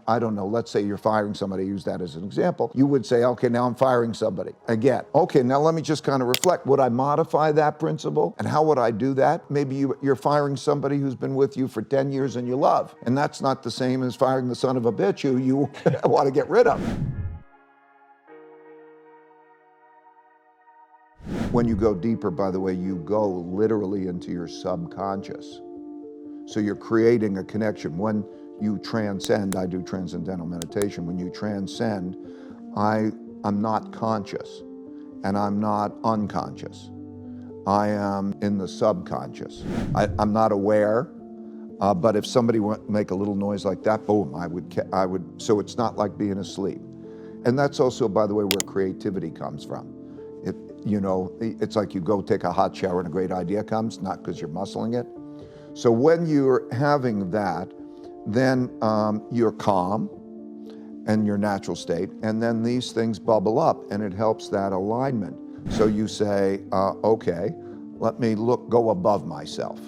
I don't know, let's say you're firing somebody, use that as an example. You would say, okay, now I'm firing somebody. Again, okay, now let me just kind of reflect. Would I modify that principle? And how would I do that? Maybe you're firing somebody who's been with you for 10 years and you love. And that's not the same as firing the son of a bitch who you want to get rid of. When you go deeper, by the way, you go literally into your subconscious. So you're creating a connection. When you transcend, I do transcendental meditation. When you transcend, I'm not conscious and I'm not unconscious. I am in the subconscious. I'm not aware, but if somebody would make a little noise like that, boom, I would, so it's not like being asleep. And that's also, by the way, where creativity comes from. It's like you go take a hot shower and a great idea comes, not because you're muscling it. So when you're having that, then you're calm and your natural state, and then these things bubble up and it helps that alignment. So you say, okay, let me go above myself.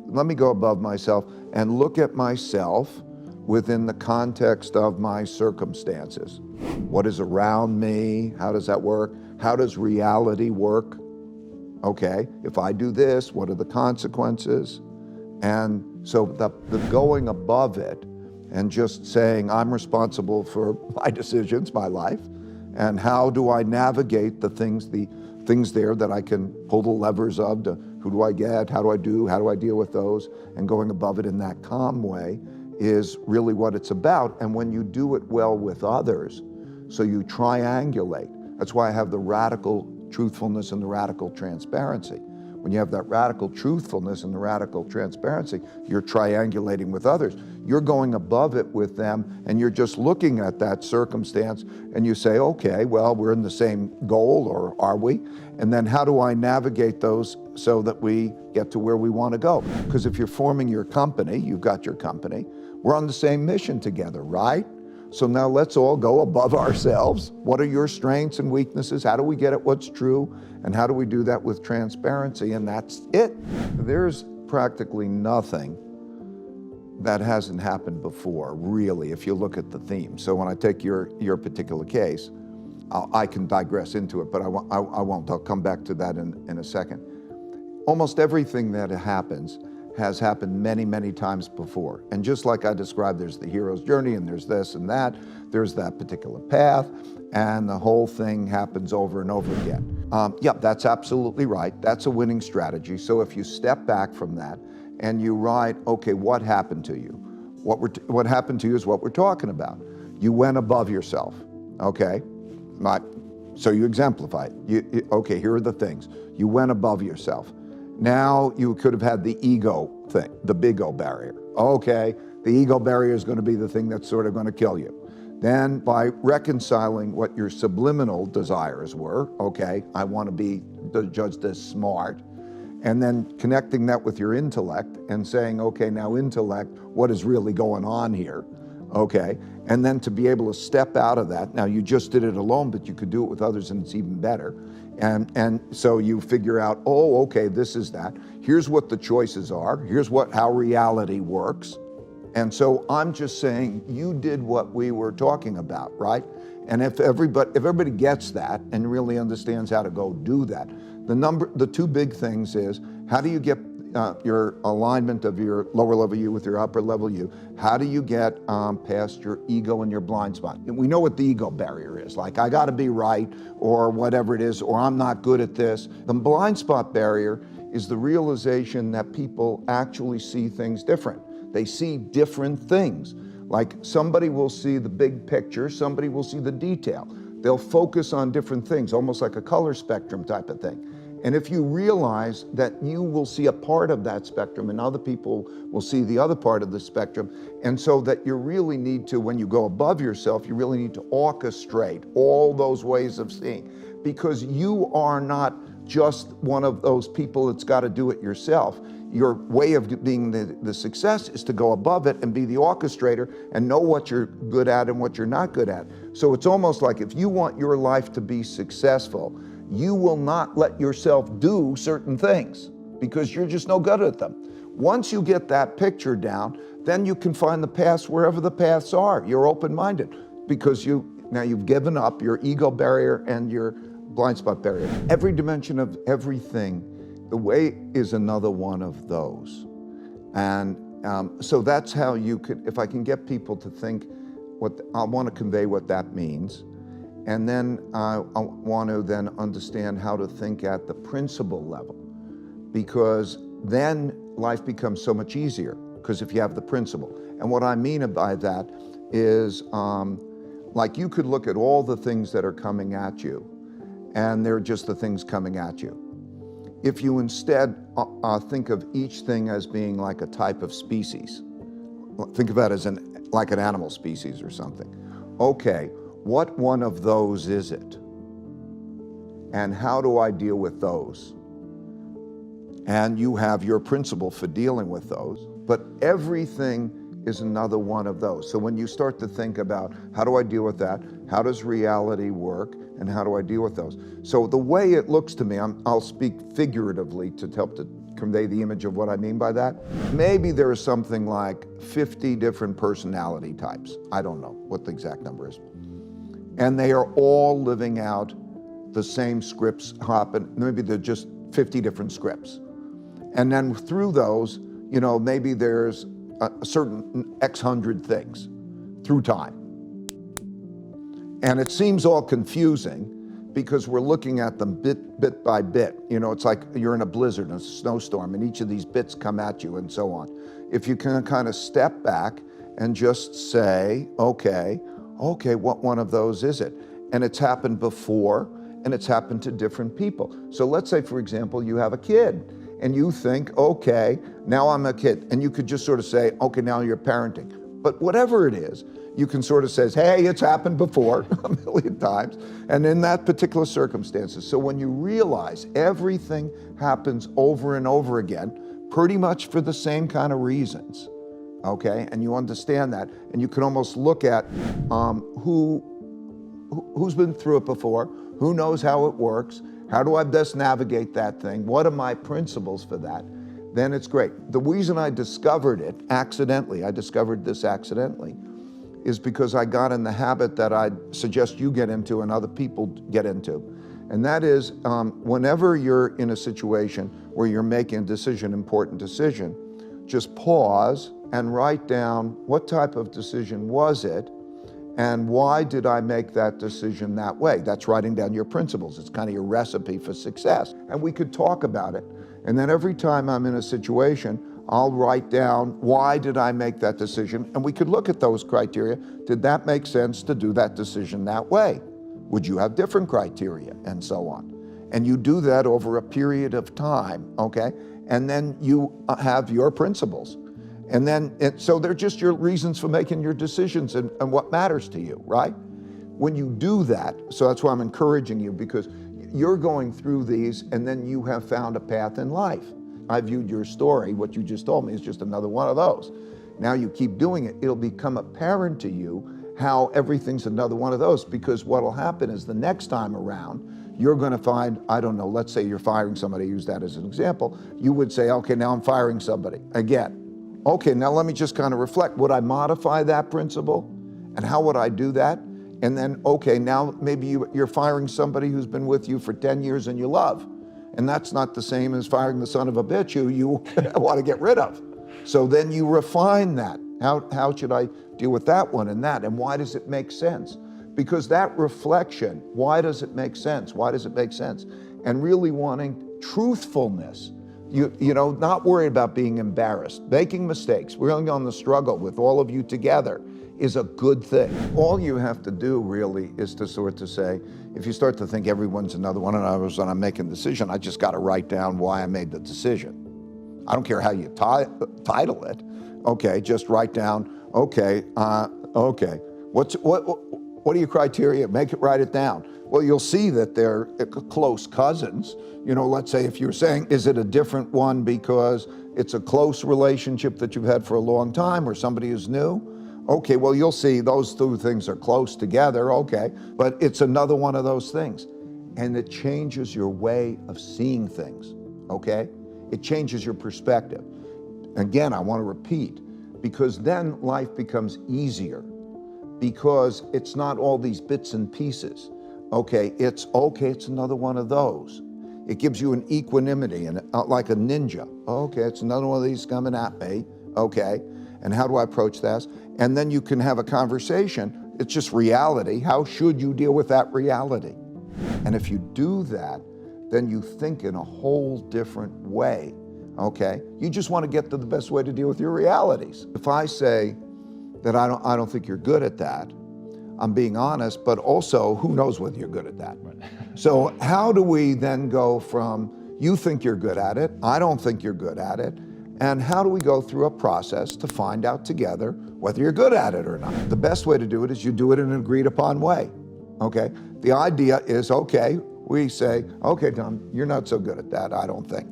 Let me go above myself and look at myself within the context of my circumstances. What is around me? How does that work? How does reality work? Okay, if I do this, what are the consequences? And so the going above it and just saying, I'm responsible for my decisions, my life, and how do I navigate the things there that I can pull the levers of, who do I get, how do I deal with those, and going above it in that calm way is really what it's about. And when you do it well with others, so you triangulate. That's why I have the radical truthfulness and the radical transparency. When you have that radical truthfulness and the radical transparency, you're triangulating with others. You're going above it with them, and you're just looking at that circumstance, and you say, okay, well, we're in the same goal, or are we? And then how do I navigate those so that we get to where we want to go? Because if you're forming your company, you've got your company, we're on the same mission together, right? So now let's all go above ourselves. What are your strengths and weaknesses? How do we get at what's true? And how do we do that with transparency? And that's it. There's practically nothing that hasn't happened before, really, if you look at the theme. So when I take your particular case, I can digress into it, but I won't. I'll come back to that in a second. Almost everything that happens has happened many, many times before. And just like I described, there's the hero's journey, and there's this and that, there's that particular path, and the whole thing happens over and over again. Yeah, that's absolutely right. That's a winning strategy. So if you step back from that and you write, okay, what happened to you? What happened to you is what we're talking about. You went above yourself, okay? So you exemplify it. Okay, here are the things. You went above yourself. Now you could have had the ego thing, the big O barrier. Okay, the ego barrier is going to be the thing that's sort of going to kill you. Then by reconciling what your subliminal desires were, okay, I want to be judged as smart, and then connecting that with your intellect and saying, okay, now intellect, what is really going on here? Okay, and then to be able to step out of that. Now you just did it alone, but you could do it with others and it's even better. And so you figure out, oh, okay, this is that. Here's what the choices are. Here's how reality works. And so I'm just saying, you did what we were talking about, right? And if everybody gets that and really understands how to go do that, the two big things is, how do you get your alignment of your lower level you with your upper level you? How do you get past your ego and your blind spot? And we know what the ego barrier is, like I gotta be right, or whatever it is, or I'm not good at this. The blind spot barrier is the realization that people actually see things different. They see different things. Like somebody will see the big picture, somebody will see the detail. They'll focus on different things, almost like a color spectrum type of thing. And if you realize that you will see a part of that spectrum and other people will see the other part of the spectrum, and so that you really need to, when you go above yourself, you really need to orchestrate all those ways of seeing, because you are not just one of those people that's got to do it yourself. Your way of being the success is to go above it and be the orchestrator and know what you're good at and what you're not good at. So it's almost like if you want your life to be successful, you will not let yourself do certain things because you're just no good at them. Once you get that picture down, then you can find the paths wherever the paths are. You're open-minded because now you've given up your ego barrier and your blind spot barrier. Every dimension of everything, the way is another one of those. And so that's how you could, if I can get people to think what, I want to convey what that means. And then I want to then understand how to think at the principle level, because then life becomes so much easier, because if you have the principle. And what I mean by that is, like you could look at all the things that are coming at you, and they're just the things coming at you. If you instead think of each thing as being like a type of species, think of that as like an animal species or something. Okay, what one of those is it? And how do I deal with those? And you have your principle for dealing with those, but everything is another one of those. So when you start to think about, how do I deal with that? How does reality work? And how do I deal with those? So the way it looks to me, I'll speak figuratively to help to convey the image of what I mean by that. Maybe there is something like 50 different personality types. I don't know what the exact number is. And they are all living out the same scripts happen. Maybe they're just 50 different scripts. And then through those, maybe there's a certain X hundred things through time. And it seems all confusing because we're looking at them bit by bit. It's like you're in a blizzard, a snowstorm, and each of these bits come at you and so on. If you can kind of step back and just say, okay, what one of those is it? And it's happened before, and it's happened to different people. So let's say, for example, you have a kid, and you think, okay, now I'm a kid. And you could just sort of say, okay, now you're parenting. But whatever it is, you can sort of say, hey, it's happened before a million times, and in that particular circumstances. So when you realize everything happens over and over again, pretty much for the same kind of reasons, okay? And you understand that, and you can almost look at who's been through it before, who knows how it works, how do I best navigate that thing, what are my principles for that, then it's great. The reason I discovered it accidentally, is because I got in the habit that I suggest you get into and other people get into. And that is, whenever you're in a situation where you're making a decision, important decision, just pause and write down what type of decision was it, and why did I make that decision that way? That's writing down your principles. It's kind of your recipe for success. And we could talk about it. And then every time I'm in a situation, I'll write down, why did I make that decision? And we could look at those criteria. Did that make sense to do that decision that way? Would you have different criteria? And so on. And you do that over a period of time, okay? And then you have your principles. And then, so they're just your reasons for making your decisions and what matters to you, right? When you do that, so that's why I'm encouraging you, because you're going through these and then you have found a path in life. I viewed your story, what you just told me, is just another one of those. Now you keep doing it, it'll become apparent to you how everything's another one of those, because what'll happen is the next time around, you're gonna find, I don't know, let's say you're firing somebody, use that as an example, you would say, okay, now I'm firing somebody again. Okay, now let me just kind of reflect. Would I modify that principle? And how would I do that? And then, okay, now maybe you're firing somebody who's been with you for 10 years and you love. And that's not the same as firing the son of a bitch who you want to get rid of. So then you refine that. How should I deal with that one and that? And why does it make sense? Because that reflection, why does it make sense? Why does it make sense? And really wanting truthfulness. You know, not worried about being embarrassed, making mistakes, really on the struggle with all of you together is a good thing. All you have to do really is to sort of say, if you start to think everyone's another one, and when I'm making a decision, I just got to write down why I made the decision. I don't care how you title it. Okay, just write down, okay, what are your criteria? Write it down. Well, you'll see that they're close cousins. You know, let's say if you're saying, is it a different one because it's a close relationship that you've had for a long time or somebody who's new? Okay, well, you'll see those two things are close together, okay, but it's another one of those things. And it changes your way of seeing things, okay? It changes your perspective. Again, I want to repeat, because then life becomes easier, because it's not all these bits and pieces. Okay, it's another one of those. It gives you an equanimity, and like a ninja. Okay, it's another one of these coming at me. Okay, and how do I approach this? And then you can have a conversation. It's just reality. How should you deal with that reality? And if you do that, then you think in a whole different way. Okay, you just want to get to the best way to deal with your realities. If I say that I don't think you're good at that, I'm being honest, but also who knows whether you're good at that. Right. So how do we then go from you think you're good at it, I don't think you're good at it, and how do we go through a process to find out together whether you're good at it or not? The best way to do it is you do it in an agreed upon way, okay? The idea is, okay, we say, okay, Tom, you're not so good at that, I don't think.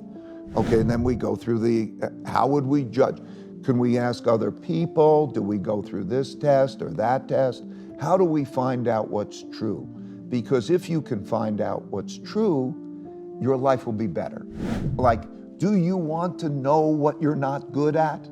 Okay, and then we go through how would we judge? Can we ask other people? Do we go through this test or that test? How do we find out what's true? Because if you can find out what's true, your life will be better. Like, do you want to know what you're not good at?